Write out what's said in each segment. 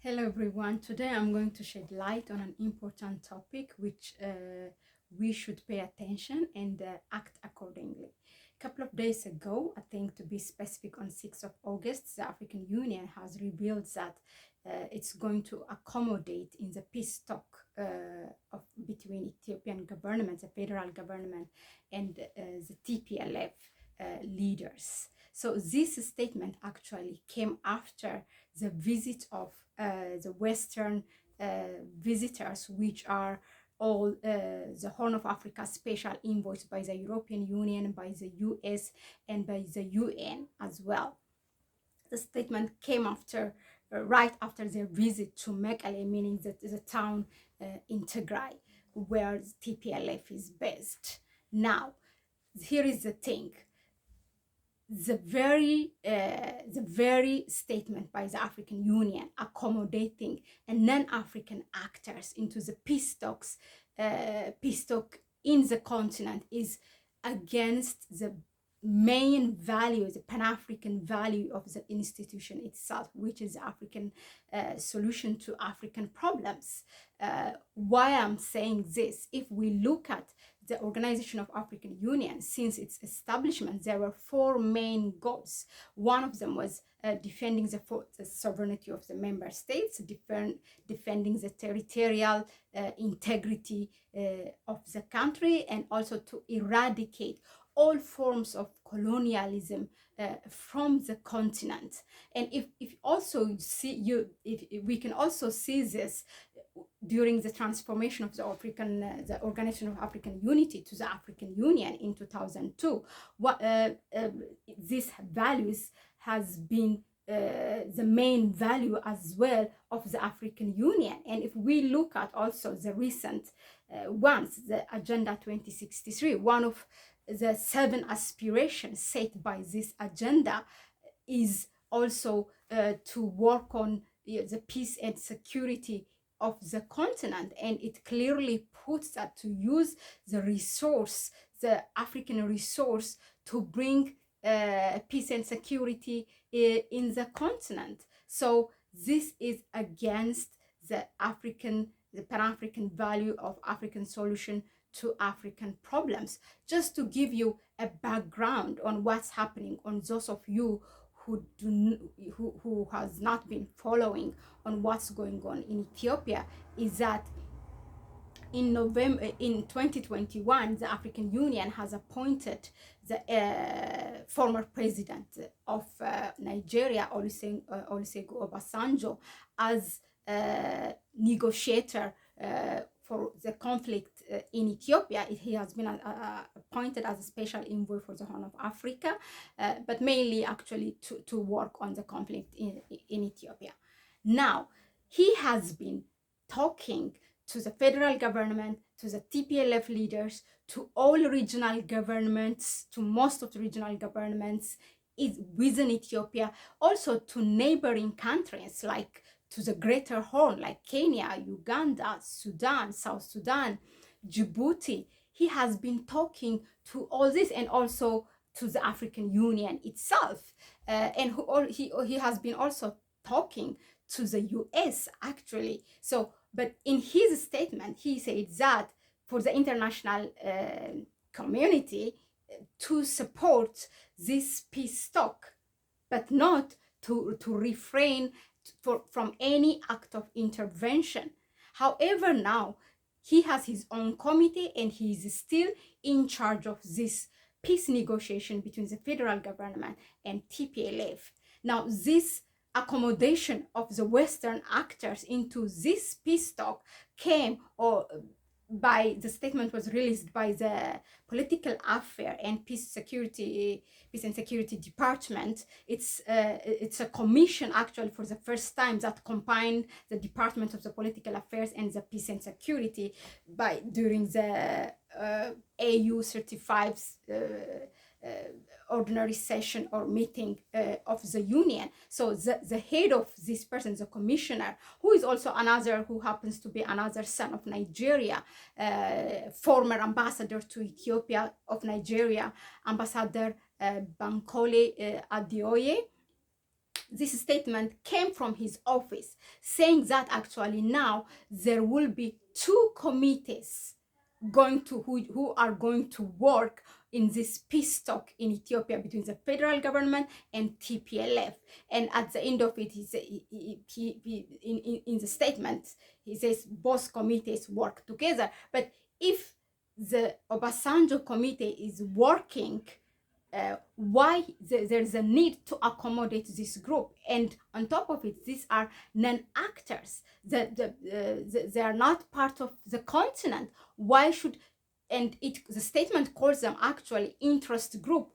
Hello everyone. Today I'm going to shed light on an important topic which we should pay attention and act accordingly. A couple of days ago, I think to be specific, on 6th of August, the African Union has revealed that it's going to accommodate in the peace talk between Ethiopian government, the federal government, and the TPLF leaders. So this statement actually came after the visit of the Western visitors, which are all the Horn of Africa special envoys by the European Union, by the US, and by the UN as well. The statement came after, right after their visit to Mekelle, meaning that the town in Tigray, where the TPLF is based. Now, here is the thing. The very statement by the African Union accommodating non-African actors into the peace talk in the continent is against the main value, the Pan-African value of the institution itself, which is the African solution to African problems. Why I'm saying this, if we look at the Organization of African Union, since its establishment, there were four main goals. One of them was defending the sovereignty of the member states, defending the territorial integrity of the country, and also to eradicate all forms of colonialism from the continent. And if we can also see this during the transformation of the Organization of African Unity to the African Union in 2002, these values has been the main value as well of the African Union. And if we look at also the recent ones, the Agenda 2063, one of the 7 aspirations set by this agenda is also to work on the peace and security of the continent, and it clearly puts that to use the resource, the African resource, to bring peace and security in the continent. So this is against the Pan-African value of African solution to African problems. Just to give you a background on what's happening, on those of you who has not been following on what's going on in Ethiopia, is that in November in 2021, the African Union has appointed the former president of Nigeria, Olusegun Obasanjo, as negotiator for the conflict in Ethiopia. He has been appointed as a special envoy for the Horn of Africa, but mainly actually to work on the conflict in Ethiopia. Now, he has been talking to the federal government, to the TPLF leaders, to all regional governments, to most of the regional governments within Ethiopia, also to neighboring countries like to the Greater Horn, like Kenya, Uganda, Sudan, South Sudan, Djibouti. He has been talking to all this, and also to the African Union itself. And he has been also talking to the US, actually. So, but in his statement, he said that for the international community to support this peace talk, but not to refrain from any act of intervention. However, now he has his own committee, and he is still in charge of this peace negotiation between the federal government and TPLF. Now, this accommodation of the Western actors into this peace talk came, or by the statement was released by the Political Affairs and Peace and Security Department. It's a commission actually for the first time that combined the Department of the Political Affairs and the Peace and Security during the AU 35 ordinary session or meeting of the union. So the head of this person, the commissioner, who is also who happens to be another son of Nigeria, former ambassador to Ethiopia of Nigeria, Ambassador Bankole Adeoye. this statement came from his office, saying that actually now there will be two committees who are going to work in this peace talk in Ethiopia between the federal government and TPLF. And at the end of it, in the statement, he says both committees work together. But if the Obasanjo committee is working, why there's a need to accommodate this group? And on top of it, these are non-actors, they are not part of the continent. Why should, and the statement calls them actually interest group.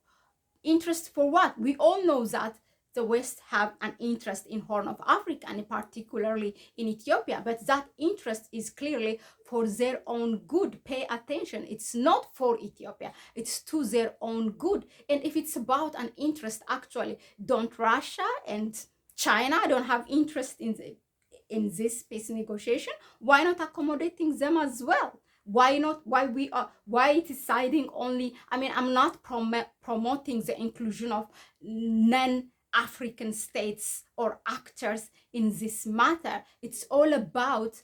Interest for what? We all know that the West have an interest in Horn of Africa, and particularly in Ethiopia, but that interest is clearly for their own good. Pay attention, it's not for Ethiopia, it's to their own good. And if it's about an interest, actually, don't Russia and China don't have interest in this peace negotiation? Why not accommodating them as well? Why not? Why it is siding only? I mean, I'm not promoting the inclusion of non-African states or actors in this matter. It's all about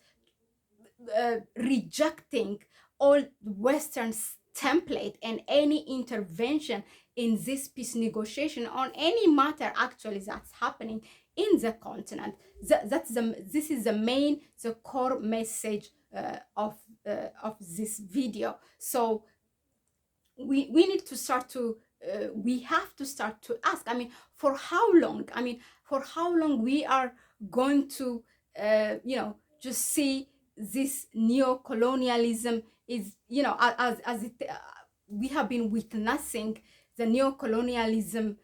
rejecting all Western template and any intervention in this peace negotiation on any matter actually that's happening in the continent. This is the core message of this video. So we need to start to we have to start to ask, I mean, for how long? I mean, for how long we are going to just see this neocolonialism is, as it we have been witnessing the neocolonialism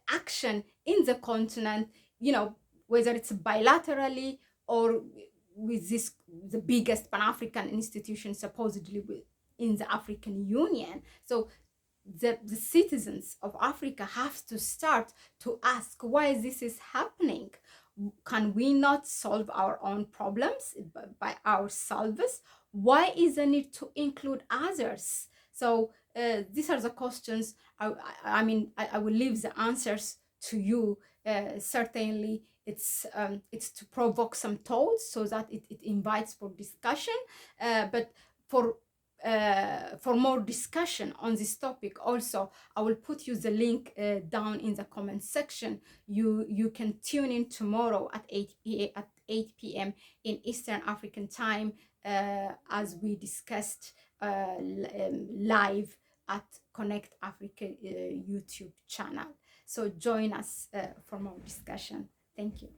action in the continent, whether it's bilaterally or with the biggest Pan-African institution supposedly in the African Union. So the citizens of Africa have to start to ask why this is happening. Can we not solve our own problems by ourselves? Why is the need to include others? So these are the questions. I will leave the answers to you. Certainly, it's to provoke some thoughts so that it invites for discussion. But for more discussion on this topic, also I will put you the link down in the comment section. You can tune in tomorrow at 8 p.m. in Eastern African time as we discussed live at Connect Africa YouTube channel. So join us for more discussion. Thank you.